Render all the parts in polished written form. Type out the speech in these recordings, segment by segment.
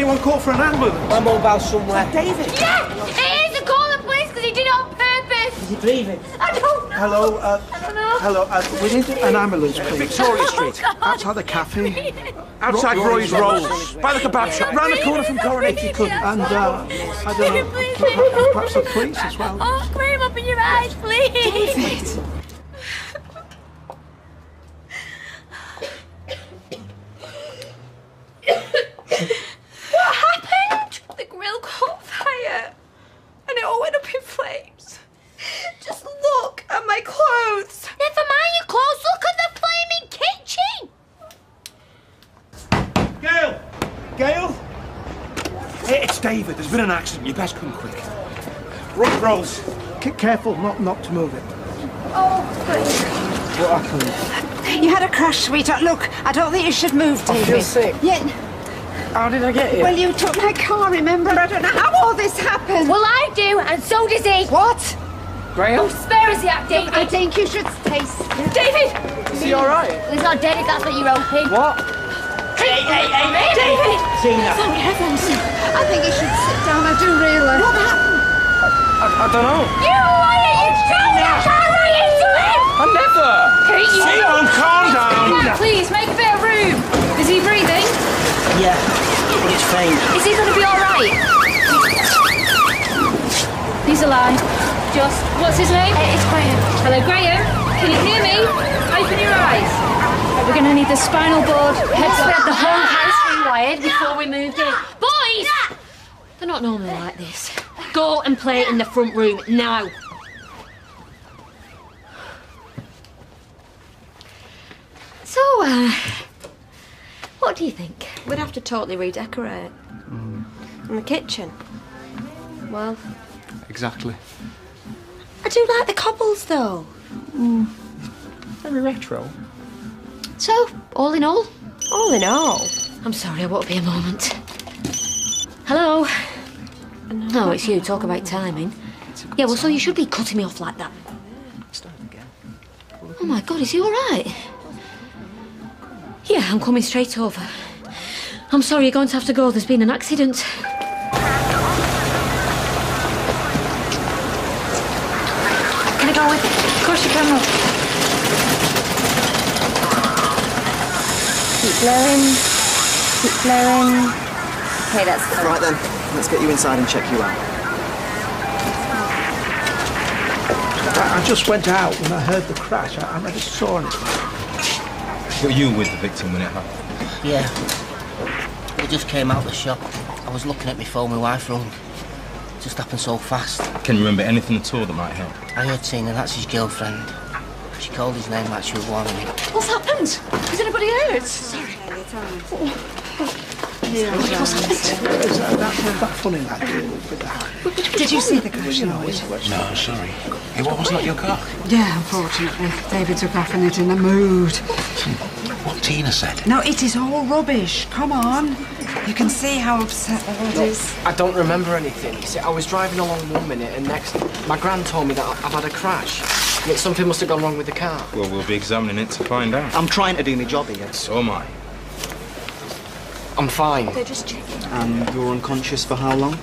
anyone call for an ambulance? My mobile somewhere. David! Yeah! It is! I call the police because he did it on purpose! Is he breathing? I don't know! Hello, I don't know. hello, we need an ambulance, please. Victoria Street. Outside the cafe. Outside Roy's Rolls. By the kebab shop. Round the corner from Coronation. And, I don't know, perhaps the police as well. Oh, scream up in your eyes, please! What happened? The grill caught fire and it all went up in flames. Just look at my clothes. Never mind your clothes, look at the flaming kitchen! Gail! Gail? Hey, it's David. There's been an accident. You best come quick. Rolls. Careful not to move it. Oh, please. What happened? You had a crash, sweetheart. Look, I don't think you should move, David. I feel sick. Yeah. How did I get here? Well, you took my car, remember? I don't know how all this happened. Well, I do, and so does he. What? Graham? Conspiracy act, David. I think you should stay still. David! Is he alright? Well, he's not dead if that's what you're hoping. What? Hey, David! Tina. Thank heavens. I think you should sit down. I do really. What happened? I don't know. You liar! You told me I can't run into him! I never! Hate you! Simon, calm down. Please, make a bit of room. Is he breathing? Yeah, but it's faint. Is he going to be alright? He's alive. Just, what's his name? It's Graham. Hello, Graham. Can you hear me? Open your eyes. Right, we're going to need the spinal board. Head We had the to whole house rewired before we moved in. Boys! They're not normally like this. Go and play in the front room now. So, what do you think? We'd have to totally redecorate. And the kitchen. Well, Exactly. I do like the cobbles, though. Very retro. So, all in all, I'm sorry, I won't be a moment. Hello? No, it's you. Talk about timing. Yeah, well, so you should be cutting me off like that. Oh, my God, is he all right? Yeah, I'm coming straight over. I'm sorry, you're going to have to go. There's been an accident. Can I go with it? Of course you can, love. Keep blowing. Keep blowing. Okay, that's fine. Right then, let's get you inside and check you out. I just went out when I heard the crash. I never saw anything. Were you with the victim when it happened? Yeah. We just came out the shop. I was looking at my phone, my wife rung. It just happened so fast. Can you remember anything at all that might help? I heard Tina, that's his girlfriend. She called his name like she was warning me. What's happened? Has anybody heard? Sorry. What's happened? Is that funny, lad? With that? Did you see the crash? No, sorry. It was not your car. Yeah, unfortunately. David took off in it in a mood. What Tina said. No, it is all rubbish. Come on. You can see how upset the lad is. I don't remember anything. You see, I was driving along one minute and next, my gran told me that I've had a crash. That something must have gone wrong with the car. Well, we'll be examining it to find out. I'm trying to do my job here. So am I. I'm fine. They're just checking. And you're unconscious for how long?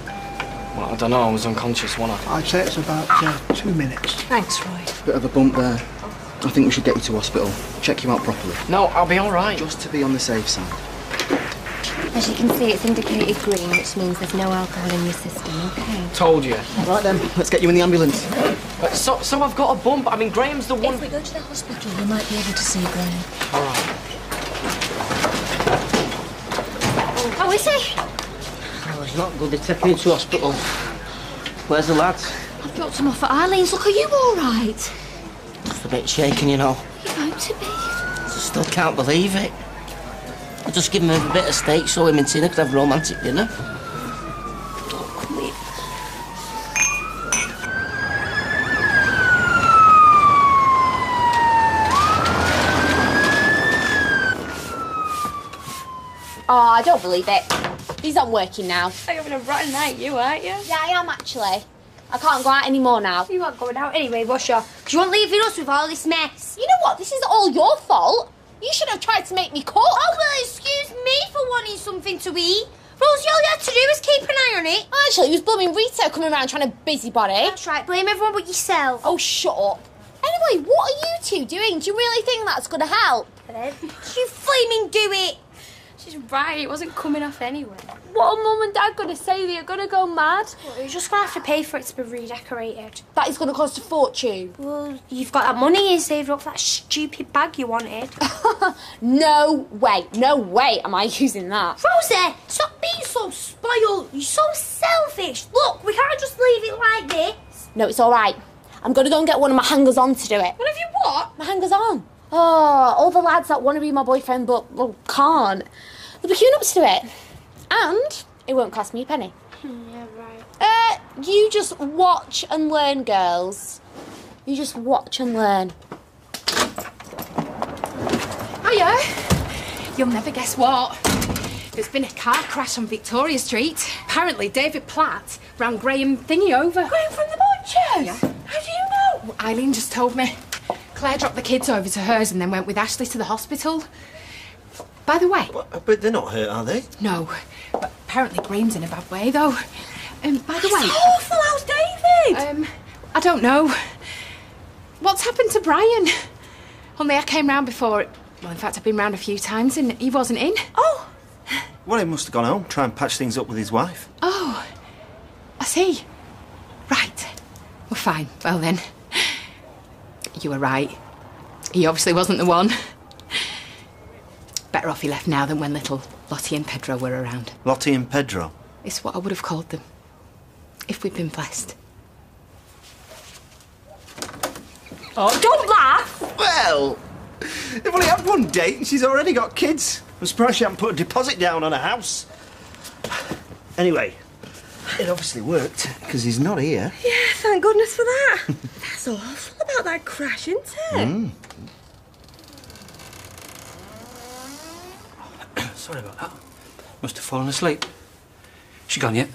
Well, I don't know, I was unconscious, wasn't I? I'd say it's about 2 minutes. Thanks, Roy. Bit of a bump there. I think we should get you to hospital. Check you out properly. No, I'll be all right. Just to be on the safe side. As you can see, it's indicated green, which means there's no alcohol in your system, okay? Told you. Right then, let's get you in the ambulance. So I've got a bump. I mean, Graham's the one... If we go to the hospital, we might be able to see Graham. All right. Oh, is he? Well, it's not good. They're taking him to hospital. Where's the lads? I've dropped him off at Eileen's. Look, are you all right? Just a bit shaken, you know. You're bound to be. I still can't believe it. I just give him a bit of steak so him and Tina could have romantic dinner. Oh, come here. Oh, I don't believe it. He's not working now. You're having a rotten night, you, aren't you? Yeah, I am actually. I can't go out anymore now. You aren't going out anyway, was you? Because you weren't leaving us with all this mess. You know what? This is all your fault. You should have tried to make me cook. Oh, well, excuse me for wanting something to eat. Rosie, all you had to do was keep an eye on it. Actually, it was blooming Rita coming around trying to busybody. That's right, blame everyone but yourself. Oh, shut up. Anyway, what are you two doing? Do you really think that's going to help? You flaming do it. She's right, it wasn't coming off anyway. What are Mum and Dad going to say? They're going to go mad? Well, you're just going to have to pay for it to be redecorated. That is going to cost a fortune. Well, you've got that money you saved up for that stupid bag you wanted. No way am I using that. Rosie, stop being so spoiled. You're so selfish. Look, we can't just leave it like this. No, it's all right. I'm going to go and get one of my hangers-on to do it. What have you what? My hangers-on. Oh, all the lads that want to be my boyfriend but can't. They'll be queuing up to do it. And it won't cost me a penny. Yeah, right. You just watch and learn, girls. You just watch and learn. Hiya. You'll never guess what. There's been a car crash on Victoria Street. Apparently David Platt ran Graham Thingy over. Graham from the Butchers? Yeah. How do you know? Eileen just told me. Claire dropped the kids over to hers and then went with Ashley to the hospital. By the way... But they're not hurt, are they? No. But apparently Graham's in a bad way, though. By the way... awful. How's David? I don't know. What's happened to Brian? Only I came round before... Well, in fact, I've been round a few times and he wasn't in. Oh. Well, he must have gone home, try and patch things up with his wife. Oh. I see. Right. Well, fine. Well, then. You were right. He obviously wasn't the one. Better off he left now than when little Lottie and Pedro were around. Lottie and Pedro? It's what I would have called them. If we'd been blessed. Oh, don't laugh! Well, they've only had one date and she's already got kids. I'm surprised she hasn't put a deposit down on a house. Anyway, it obviously worked, because he's not here. Yeah, thank goodness for that. That's awful about that crash, isn't it? Sorry about that. Must have fallen asleep. She gone yet?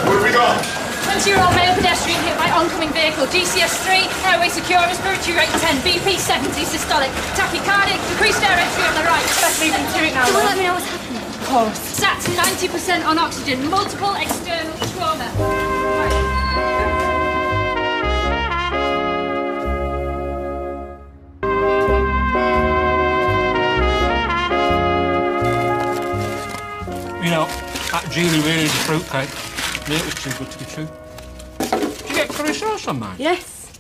Where have we got? 20-year-old male pedestrian hit by oncoming vehicle. GCS 3, airway secure, respiratory rate 10, BP 70, systolic, tachycardic, decreased air entry on the right. Best leave him to it now. Can you let me know what's happening? Of course. Sat 90% on oxygen, multiple external trauma. You know, that Julie really is a fruitcake. Knew it was too good to be true. Did you get curry sauce on mine? Yes.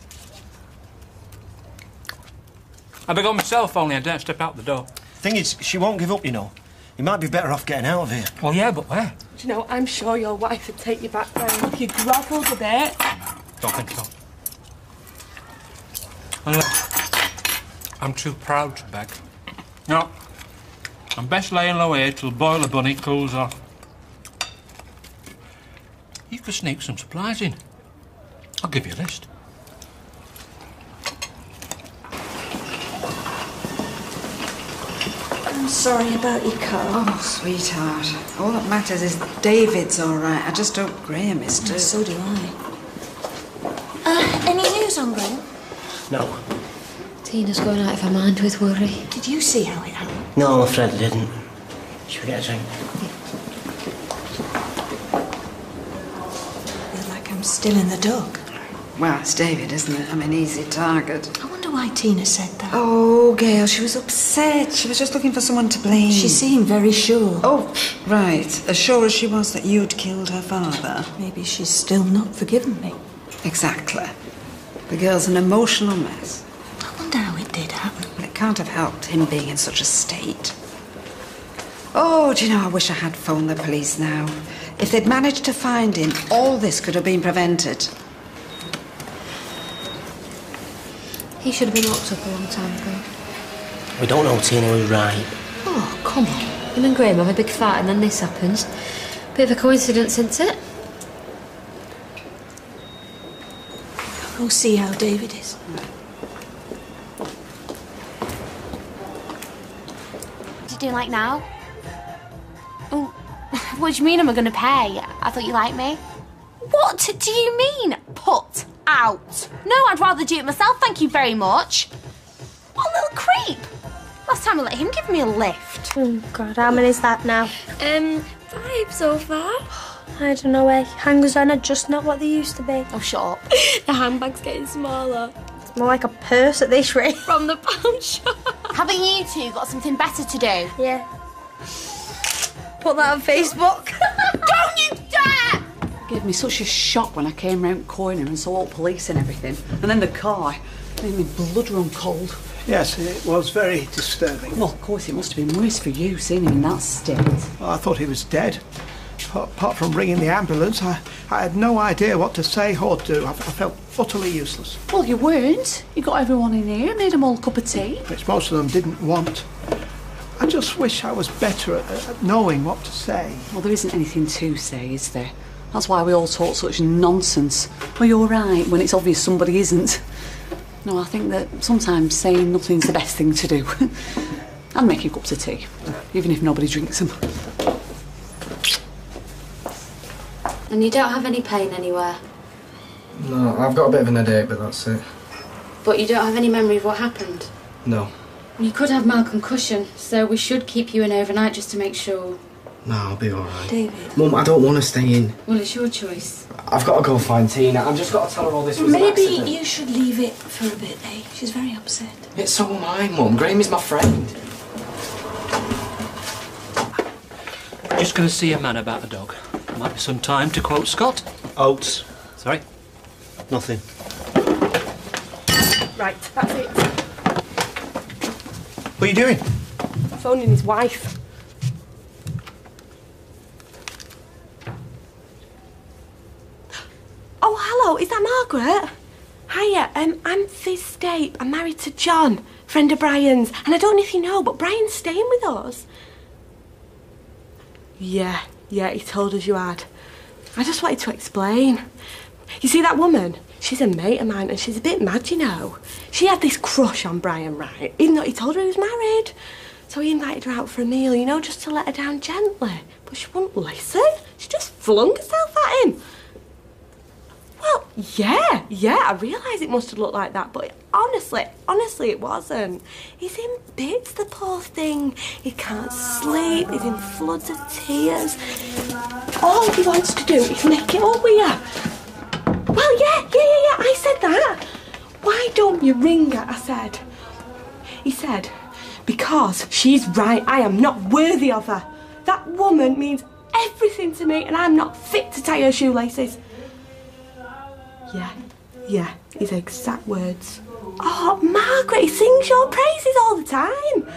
I'd have gone myself, only I daren't step out the door. Thing is, she won't give up, you know. You might be better off getting out of here. Well, yeah, but where? Do you know, I'm sure your wife would take you back there if you grovelled a bit. Don't think so. Anyway, I'm too proud to beg. No. I'm best laying low here till boiler bunny cools off. You could sneak some supplies in. I'll give you a list. I'm sorry about your car. Oh, sweetheart. All that matters is that David's all right. I just hope Graham is too. So do I. Any news on Graham? No. Tina's going out of her mind with worry. Did you see how it happened? No, I'm afraid I didn't. Should we get a drink? I feel like I'm still in the dark. Well, it's David, isn't it? I mean, easy target. I wonder why Tina said that. Oh, Gail, she was upset. She was just looking for someone to blame. She seemed very sure. Oh, right. As sure as she was that you'd killed her father. Maybe she's still not forgiven me. Exactly. The girl's an emotional mess. I wonder how it did happen. Well, it can't have helped him being in such a state. Oh, do you know, I wish I had phoned the police now. If they'd managed to find him, all this could have been prevented. He should have been locked up a long time ago. We don't know Tina was right. Oh, come on. Him and Graham have a big fight and then this happens. Bit of a coincidence, isn't it? I'll go see how David is. What are you doing like now? Oh, what do you mean am I going to pay? I thought you liked me. What do you mean, put out? No, I'd rather do it myself, thank you very much. What What a little creep. Last time I let him give me a lift. Oh, God, how many's that now? 5 so far. I don't know, hangers on are just not what they used to be. Oh, shut up. The handbag's getting smaller. It's more like a purse at this rate. From the pound shop. Haven't you two got something better to do? Yeah. Put that on Facebook. Don't you dare! It gave me such a shock when I came round the corner and saw all police and everything. And then the car made me blood run cold. Yes, it was very disturbing. Well, of course, it must have been worse for you, seeing him in that state. Well, I thought he was dead. Apart from ringing the ambulance, I had no idea what to say or do. I felt utterly useless. Well, you weren't. You got everyone in here, made them all a cup of tea. Which most of them didn't want. I just wish I was better at knowing what to say. Well, there isn't anything to say, is there? That's why we all talk such nonsense. Well, you're right, when it's obvious somebody isn't. No, I think that sometimes saying nothing's the best thing to do. I'd make you cups of tea, even if nobody drinks them. And you don't have any pain anywhere? No, I've got a bit of an headache, but that's it. But you don't have any memory of what happened? No. You could have mild concussion, so we should keep you in overnight just to make sure. No, I'll be alright. David? Mum, I don't want to stay in. Well, it's your choice. I've got to go find Tina. I've just got to tell her all this was an Maybe accident. you should leave it for a bit, eh? She's very upset. It's so am I, Mum. Graham is my friend. Just going to see a man about the dog. Might be some time to quote Scott. Oats. Sorry? Nothing. Right, that's it. What are you doing? Phoning his wife. Oh, hello, is that Margaret? Hiya, I'm Fizz Stape. I'm married to John, friend of Brian's. And I don't know if you know, but Brian's staying with us. Yeah, he told us you had. I just wanted to explain. You see that woman? She's a mate of mine and she's a bit mad, you know. She had this crush on Brian, right? Even though he told her he was married. So he invited her out for a meal, you know, just to let her down gently. But she wouldn't listen. She just flung herself at him. Well, yeah, I realise it must have looked like that, but honestly, it wasn't. He's in bits, the poor thing. He can't sleep, he's in floods of tears. All he wants to do is make it up with you. Well, yeah, I said that. Why don't you ring her, I said. He said, because she's right, I am not worthy of her. That woman means everything to me and I'm not fit to tie her shoelaces. Yeah, his exact words. Oh, Margaret, he sings your praises all the time.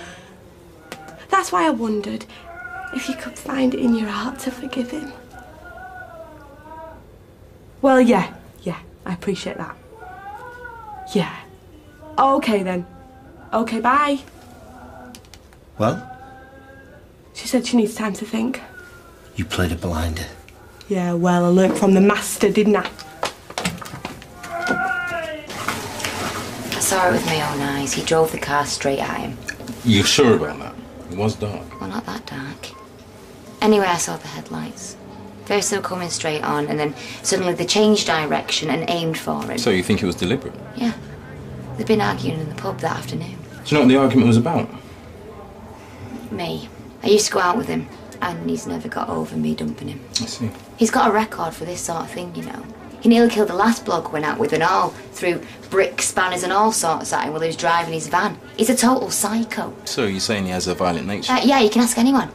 That's why I wondered if you could find it in your heart to forgive him. Well, yeah, I appreciate that. Yeah. Okay then. Okay, bye. Well? She said she needs time to think. You played a blinder. Yeah, well, I learnt from the master, didn't I? I saw it with my own eyes. He drove the car straight at him. You're sure about that? It was dark. Well, not that dark. Anyway, I saw the headlights. First they were coming straight on, and then suddenly they changed direction and aimed for him. So you think it was deliberate? Yeah. They'd been arguing in the pub that afternoon. Do you know what the argument was about? Me. I used to go out with him, and he's never got over me dumping him. I see. He's got a record for this sort of thing, you know. He nearly killed the last bloke went out with and all, threw brick spanners and all sorts at him while he was driving his van. He's a total psycho. So you're saying he has a violent nature? Yeah, you can ask anyone.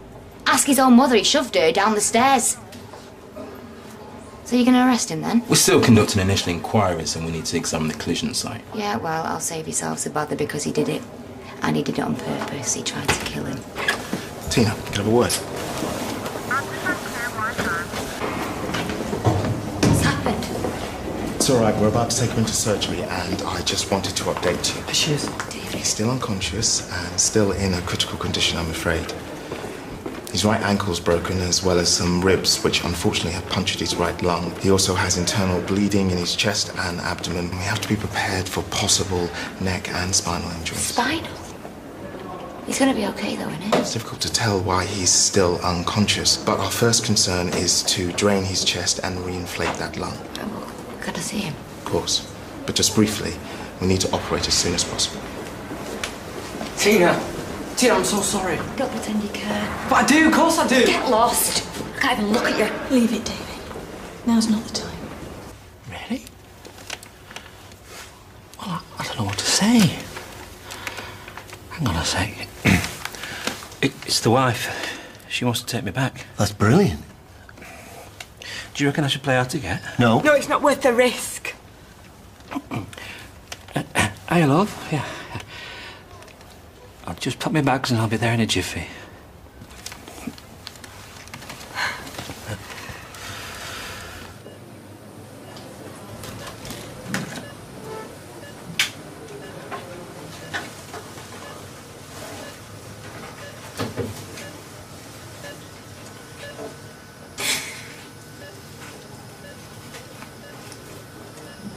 Ask his own mother, he shoved her down the stairs. So you're going to arrest him then? We're still conducting initial inquiries and we need to examine the collision site. Yeah, well, I'll save yourselves the bother because he did it. And he did it on purpose. He tried to kill him. Tina, can I have a word? What's happened? It's all right, we're about to take him into surgery and I just wanted to update you. She is. He's still unconscious and still in a critical condition, I'm afraid. His right ankle's broken as well as some ribs, which unfortunately have punctured his right lung. He also has internal bleeding in his chest and abdomen. We have to be prepared for possible neck and spinal injuries. Spinal? He's going to be okay though, isn't it? It's difficult to tell why he's still unconscious, but our first concern is to drain his chest and reinflate that lung. Got to see him. Of course, but just briefly, we need to operate as soon as possible. Tina, I'm so sorry. Don't pretend you care. But I do, of course I do. Get lost. I can't even look at you. Leave it, David. Now's not the time. Really? Well, I don't know what to say. Hang on a sec. It's the wife. She wants to take me back. That's brilliant. Do you reckon I should play hard to get? No. No, it's not worth the risk. Hiya, love. Yeah. I'll just pack my bags and I'll be there in a jiffy.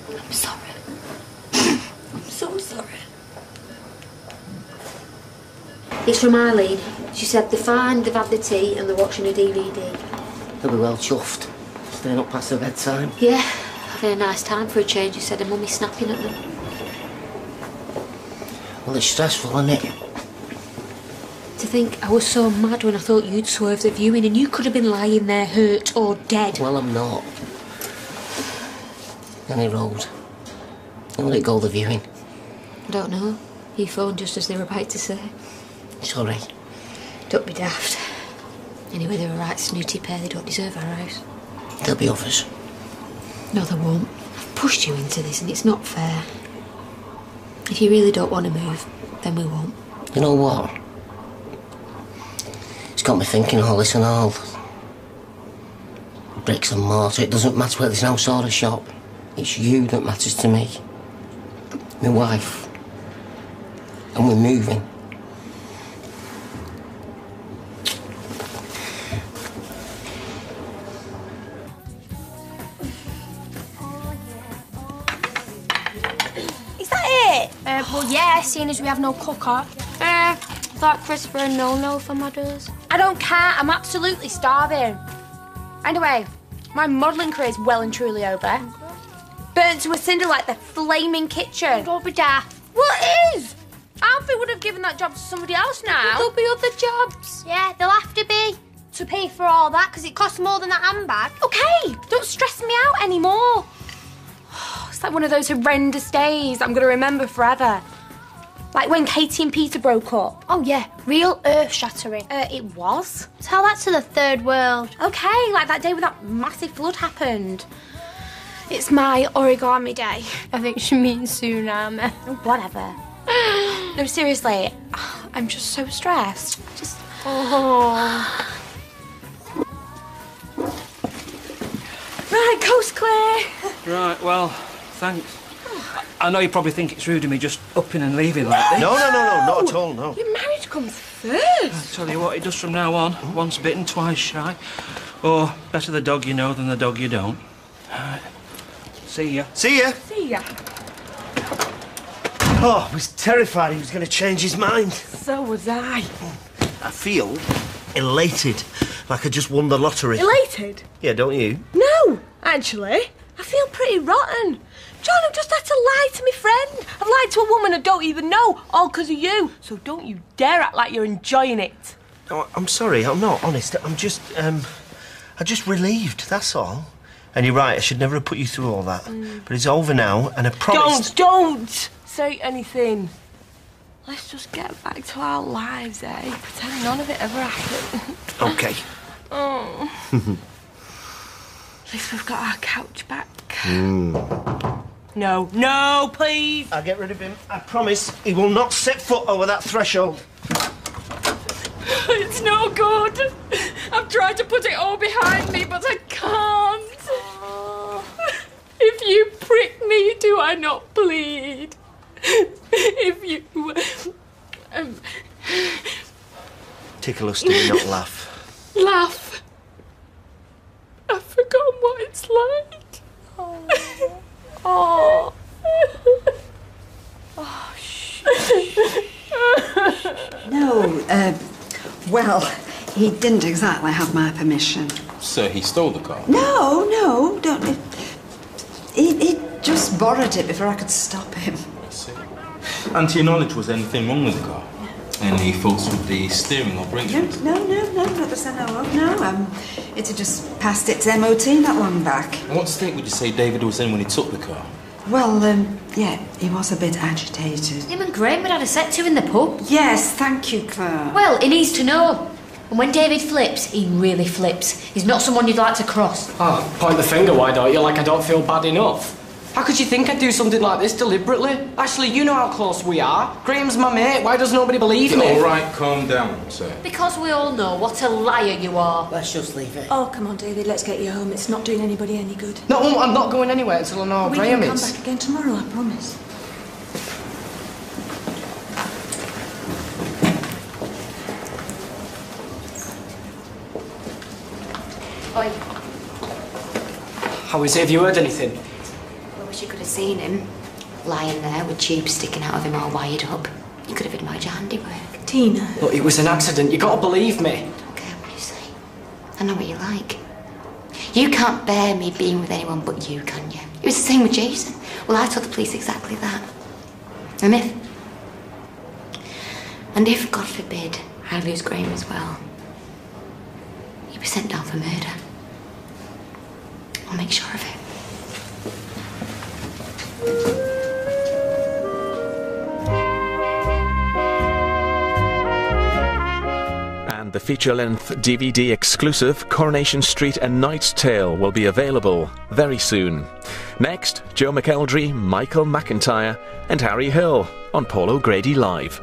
I'm sorry. I'm so sorry. It's from Eileen. She said they're fine, they've had the tea and they're watching a DVD. They'll be well chuffed. Staying up past their bedtime. Yeah, having a nice time for a change. She said her mummy's snapping at them. Well, it's stressful, isn't it? To think I was so mad when I thought you'd swerved the viewing and you could have been lying there hurt or dead. Well, I'm not. Any road. When will it go, the viewing? I don't know. He phoned just as they were about to say. Sorry. Don't be daft. Anyway, they're a right snooty pair. They don't deserve our house. There'll be others. No, there won't. I've pushed you into this and it's not fair. If you really don't want to move, then we won't. You know what? It's got me thinking all this and all. Bricks and mortar, it doesn't matter where there's no soda shop. It's you that matters to me. My wife. And we're moving. Is that it? Well, yeah, seeing as we have no cooker. Thought Christopher and no for mothers. I don't care, I'm absolutely starving. Anyway, my modelling career is well and truly over. Burnt to a cinder like the flaming kitchen. Don't be daft. Well, it is. Alfie would have given that job to somebody else now. There'll be other jobs. Yeah, there'll have to be. To pay for all that, because it costs more than that handbag. Okay, don't stress me out anymore. It's like one of those horrendous days I'm going to remember forever. Like when Katie and Peter broke up. Oh, yeah, real earth-shattering. It was. Tell that to the third world. Okay, like that day when that massive flood happened. It's my origami day. I think she means tsunami. Whatever. No, seriously, I'm just so stressed. Just... Oh. Right, coast clear. Right, well, thanks. I know you probably think it's rude of me just upping and leaving like this. No, not at all, no. Your marriage comes first. I'll tell you what, it does from now on. Once bitten, twice shy. Or better the dog you know than the dog you don't. See ya. See ya. See ya. Oh, I was terrified he was going to change his mind. So was I. I feel elated, like I just won the lottery. Elated? Yeah, don't you? No, actually. I feel pretty rotten. John, I've just had to lie to my friend. I've lied to a woman I don't even know, all because of you. So don't you dare act like you're enjoying it. Oh, I'm sorry, I'm not, honest. I'm just relieved, that's all. And you're right, I should never have put you through all that. But it's over now, and I promise... Don't say anything. Let's just get back to our lives, eh? Pretend none of it ever happened. OK. Oh. At least we've got our couch back. No, please. I'll get rid of him. I promise he will not set foot over that threshold. It's no good. I've tried to put it all behind me, but I can't. If you prick me, do I not bleed? If you... Tickle us, do you not laugh? Laugh. I've forgotten what it's like. Oh. Oh, shh. No, well, he didn't exactly have my permission. So he stole the car? No, don't... He just borrowed it before I could stop him. I see. And to your knowledge, was there anything wrong with the car? Any faults with the steering or brakes? No, not that I know of, no. It had just passed its MOT not long back. And what state would you say David was in when he took the car? Well, yeah, he was a bit agitated. Him and Graham had a set to in the pub. Yes, thank you, Claire. Well, he needs to know. And when David flips, he really flips. He's not someone you'd like to cross. Oh, point the finger, why don't you? Like I don't feel bad enough. How could you think I'd do something like this deliberately? Ashley, you know how close we are. Graham's my mate. Why does nobody believe me? All right, calm down, sir. Because we all know what a liar you are. Let's just leave it. Oh, come on, David, let's get you home. It's not doing anybody any good. No, I'm not going anywhere until I know how Graham We can is. come back again tomorrow, I promise. Oi. How is he? Have you heard anything? I wish you could have seen him. Lying there with tubes sticking out of him all wired up. You could have admired your handiwork. Tina. Look, it was an accident. You gotta believe me. I don't care what you say. I know what you like. You can't bear me being with anyone but you, can you? It was the same with Jason. Well, I told the police exactly that. And if, God forbid, I lose Graham as well, he'll be sent down for murder. I'll make sure of it. And the feature-length DVD exclusive Coronation Street: A Knight's Tale will be available very soon. Next, Joe McElderry, Michael McIntyre and Harry Hill on Paul O'Grady Live.